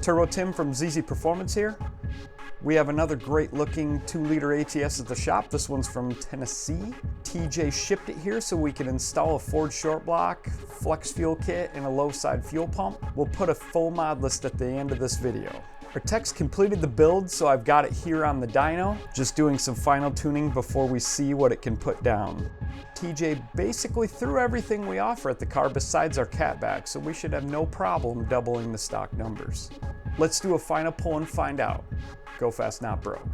Turbo Tim from ZZPerformance here. We have another great looking 2-liter ATS at the shop. This one's from Tennessee. TJ shipped it here so we can install a Ford short block, flex fuel kit, and a low side fuel pump. We'll put a full mod list at the end of this video. Our tech's completed the build, so I've got it here on the dyno, just doing some final tuning before we see what it can put down. TJ basically threw everything we offer at the car besides our catback, so we should have no problem doubling the stock numbers. Let's do a final pull and find out. Go fast, not broke.